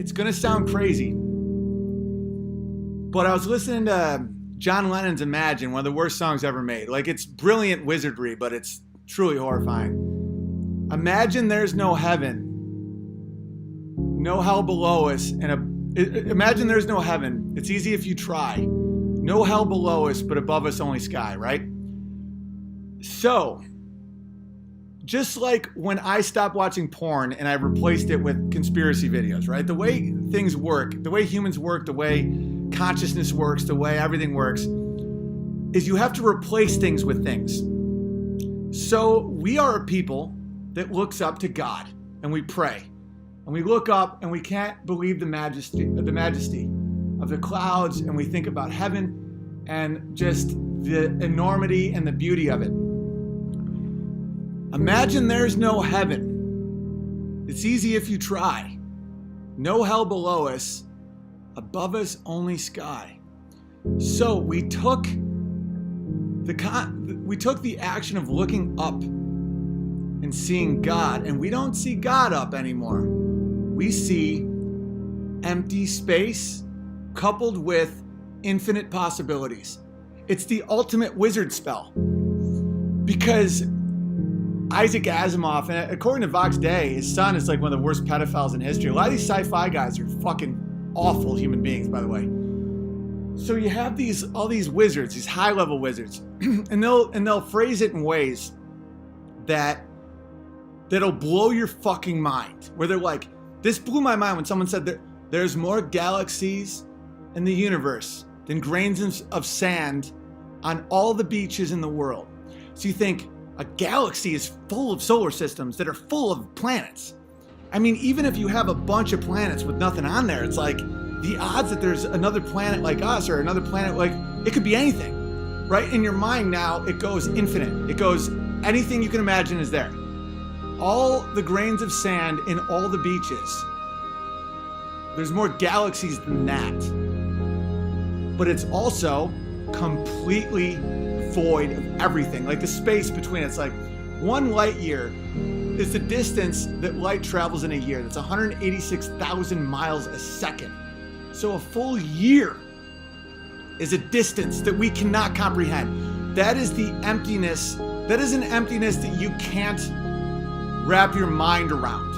it's going to sound crazy, but I was listening to John Lennon's Imagine, one of the worst songs ever made. Like, it's brilliant wizardry, but it's truly horrifying. Imagine there's no heaven, no hell below us, imagine there's no heaven. It's easy if you try. No hell below us, but above us only sky, right? So, just like when I stopped watching porn and I replaced it with conspiracy videos, right? The way things work, the way humans work, the way consciousness works, the way everything works, is you have to replace things with things. So we are a people that looks up to God and we pray. And we look up and we can't believe the majesty of the clouds, and we think about heaven and just the enormity and the beauty of it. Imagine there's no heaven. It's easy if you try. No hell below us, above us only sky. So we took the action of looking up and seeing God, and we don't see God up anymore. We see empty space coupled with infinite possibilities. It's the ultimate wizard spell, because Isaac Asimov, and according to Vox Day, his son is like one of the worst pedophiles in history. A lot of these sci-fi guys are fucking awful human beings, by the way. So you have all these wizards, these high-level wizards, and they'll phrase it in ways that'll blow your fucking mind. Where they're like, this blew my mind when someone said that there's more galaxies in the universe than grains of sand on all the beaches in the world. So you think, a galaxy is full of solar systems that are full of planets. I mean, even if you have a bunch of planets with nothing on there, it's like the odds that there's another planet like us or another planet like, it could be anything, right? In your mind now, it goes infinite. It goes, anything you can imagine is there. All the grains of sand in all the beaches. There's more galaxies than that. But it's also completely void of everything. Like the space between it's like 1 light year is the distance that light travels in a year. That's 186,000 miles a second. So a full year is a distance that we cannot comprehend. That is the emptiness. That is an emptiness that you can't wrap your mind around.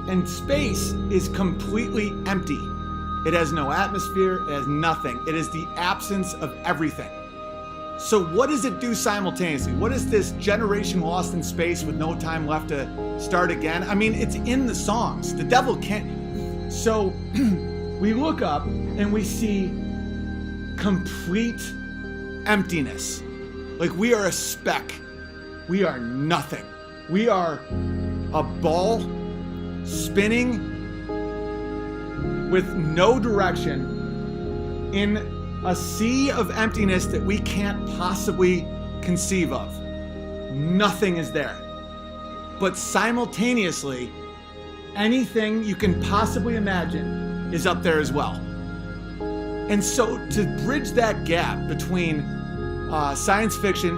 And space is completely empty. It has no atmosphere. It has nothing. It is the absence of everything. So what does it do simultaneously? What is this generation lost in space with no time left to start again? I mean, it's in the songs. The devil can't. So we look up and we see complete emptiness. Like we are a speck. We are nothing. We are a ball spinning with no direction in a sea of emptiness that we can't possibly conceive of. Nothing is there. But simultaneously, anything you can possibly imagine is up there as well. And so to bridge that gap between science fiction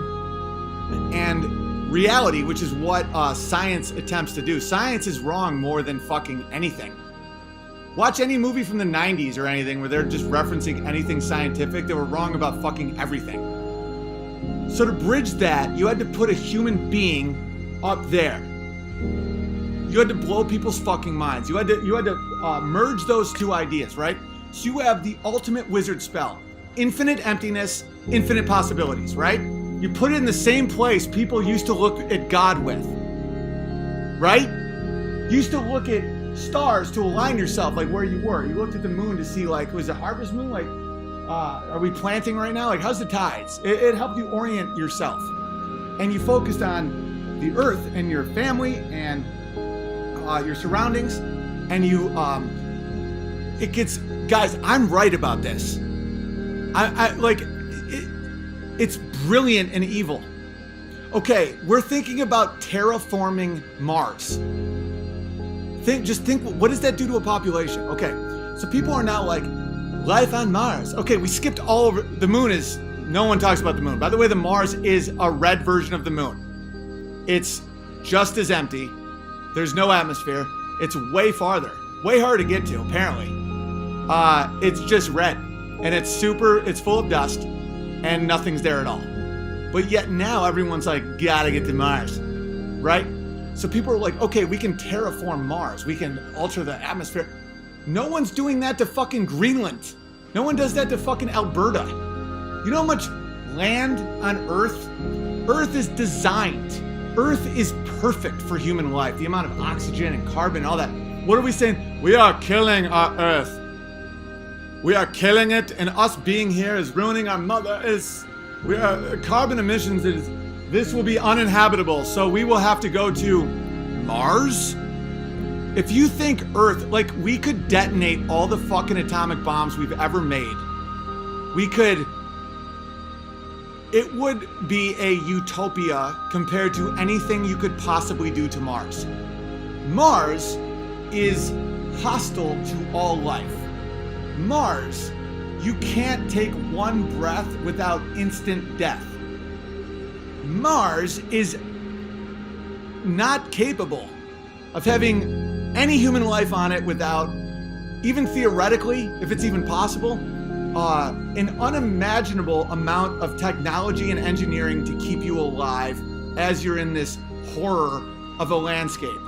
and reality, which is what science attempts to do. Science is wrong more than fucking anything. Watch any movie from the 90s or anything where they're just referencing anything scientific. They were wrong about fucking everything. So to bridge that, you had to put a human being up there. You had to blow people's fucking minds. You had to merge those two ideas, right? So you have the ultimate wizard spell. Infinite emptiness, infinite possibilities, right? You put it in the same place people used to look at God with, right? You used to look at stars to align yourself, like where you were. You looked at the moon to see, like, was it harvest moon? Like, are we planting right now? Like, how's the tides? It helped you orient yourself. And you focused on the earth and your family and your surroundings. And you, it gets, guys, I'm right about this. It's brilliant and evil. Okay, we're thinking about terraforming Mars. Just think, what does that do to a population? Okay, so people are now like, life on Mars. Okay, we skipped all over. The moon is, no one talks about the moon. By the way, the Mars is a red version of the moon. It's just as empty. There's no atmosphere. It's way farther. way hard to get to, apparently. It's just red, and it's full of dust, and nothing's there at all. But yet now everyone's like, gotta get to Mars, right? So people are like, okay, we can terraform Mars. We can alter the atmosphere. No one's doing that to fucking Greenland. No one does that to fucking Alberta. You know how much land on Earth? Earth is designed. Earth is perfect for human life. The amount of oxygen and carbon and all that. What are we saying? We are killing our Earth. We are killing it, and us being here is ruining our mother. Carbon emissions this will be uninhabitable, so we will have to go to Mars? If you think Earth, like, we could detonate all the fucking atomic bombs we've ever made. It would be a utopia compared to anything you could possibly do to Mars. Mars is hostile to all life. Mars, you can't take one breath without instant death. Mars is not capable of having any human life on it without, even theoretically, if it's even possible, an unimaginable amount of technology and engineering to keep you alive as you're in this horror of a landscape.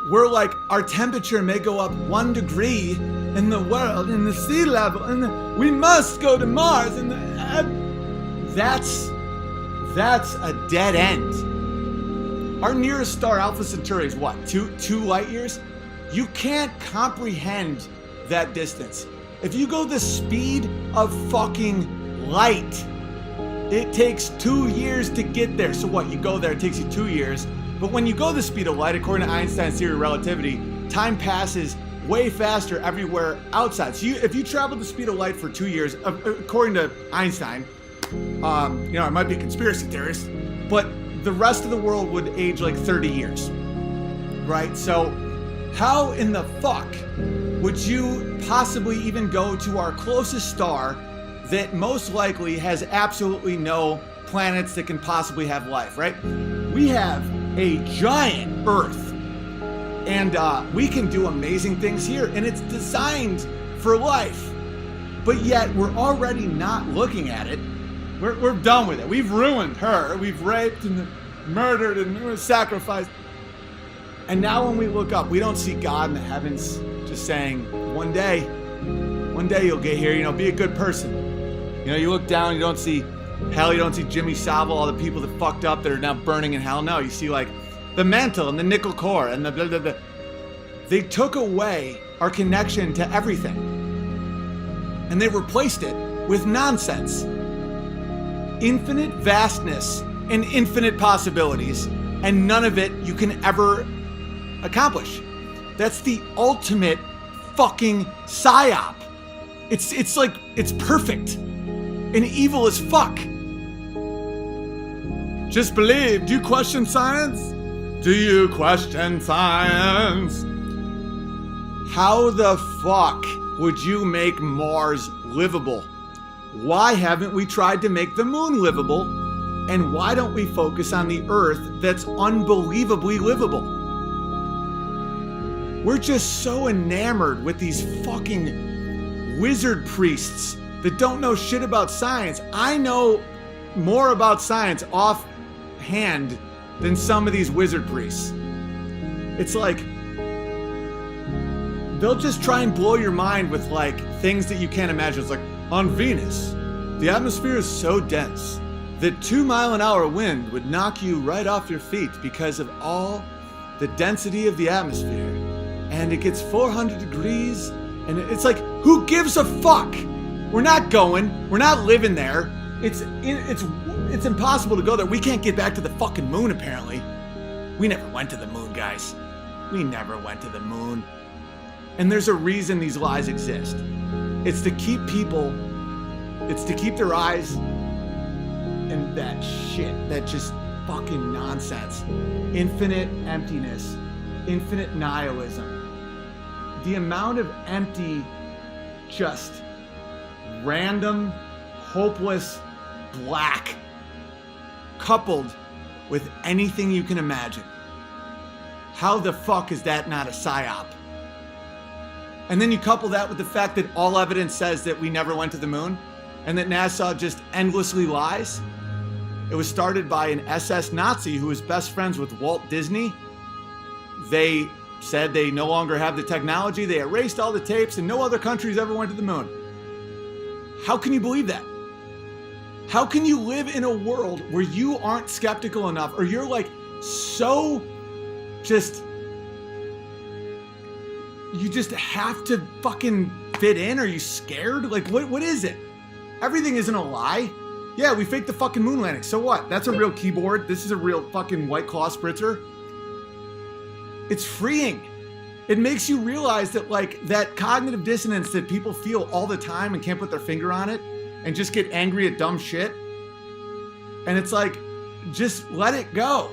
We're like, our temperature may go up 1 degree in the world, in the sea level, and we must go to Mars. And that's a dead end. Our nearest star, Alpha Centauri, is what, 2 light years? You can't comprehend that distance. If you go the speed of fucking light, it takes 2 years to get there. So what, you go there, it takes you 2 years. But when you go the speed of light, according to Einstein's theory of relativity, time passes way faster everywhere outside. So if you travel the speed of light for 2 years, according to Einstein, it might be a conspiracy theorist, but the rest of the world would age like 30 years, right? So how in the fuck would you possibly even go to our closest star that most likely has absolutely no planets that can possibly have life, right? We have a giant Earth, and we can do amazing things here, and it's designed for life, but yet we're already not looking at it. We're done with it. We've ruined her. We've raped and murdered and sacrificed. And now when we look up, we don't see God in the heavens just saying, one day you'll get here, be a good person. You look down, you don't see hell, you don't see Jimmy Savile, all the people that fucked up that are now burning in hell. No, you see like the mantle and the nickel core and the blah, blah, blah. They took away our connection to everything. And they replaced it with nonsense. Infinite vastness and infinite possibilities, and none of it you can ever accomplish. That's the ultimate fucking psyop. It's like, it's perfect and evil as fuck. Just believe. Do you question science? Do you question science? How the fuck would you make Mars livable? Why haven't we tried to make the moon livable? And why don't we focus on the Earth that's unbelievably livable? We're just so enamored with these fucking wizard priests that don't know shit about science. I know more about science offhand than some of these wizard priests. It's like, they'll just try and blow your mind with like things that you can't imagine. It's like, on Venus, the atmosphere is so dense that 2-mile-an-hour wind would knock you right off your feet because of all the density of the atmosphere. And it gets 400 degrees, and it's like, who gives a fuck? We're not going. We're not living there. It's impossible to go there. We can't get back to the fucking moon, apparently. We never went to the moon, guys. We never went to the moon. And there's a reason these lies exist. It's to keep their eyes in that shit, that just fucking nonsense. Infinite emptiness, infinite nihilism. The amount of empty, just random, hopeless, black, coupled with anything you can imagine. How the fuck is that not a psyop? And then you couple that with the fact that all evidence says that we never went to the moon and that NASA just endlessly lies. It was started by an SS Nazi who was best friends with Walt Disney. They said they no longer have the technology. They erased all the tapes and no other countries ever went to the moon. How can you believe that? How can you live in a world where you aren't skeptical enough, or you're like so just, you just have to fucking fit in? Are you scared? Like, what is it? Everything isn't a lie. Yeah, we faked the fucking moon landing. So what? That's a real keyboard. This is a real fucking White Claw spritzer. It's freeing. It makes you realize that, like, that cognitive dissonance that people feel all the time and can't put their finger on it and just get angry at dumb shit. And it's like, just let it go.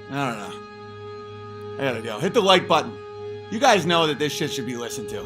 I don't know. I gotta go. Hit the like button. You guys know that this shit should be listened to.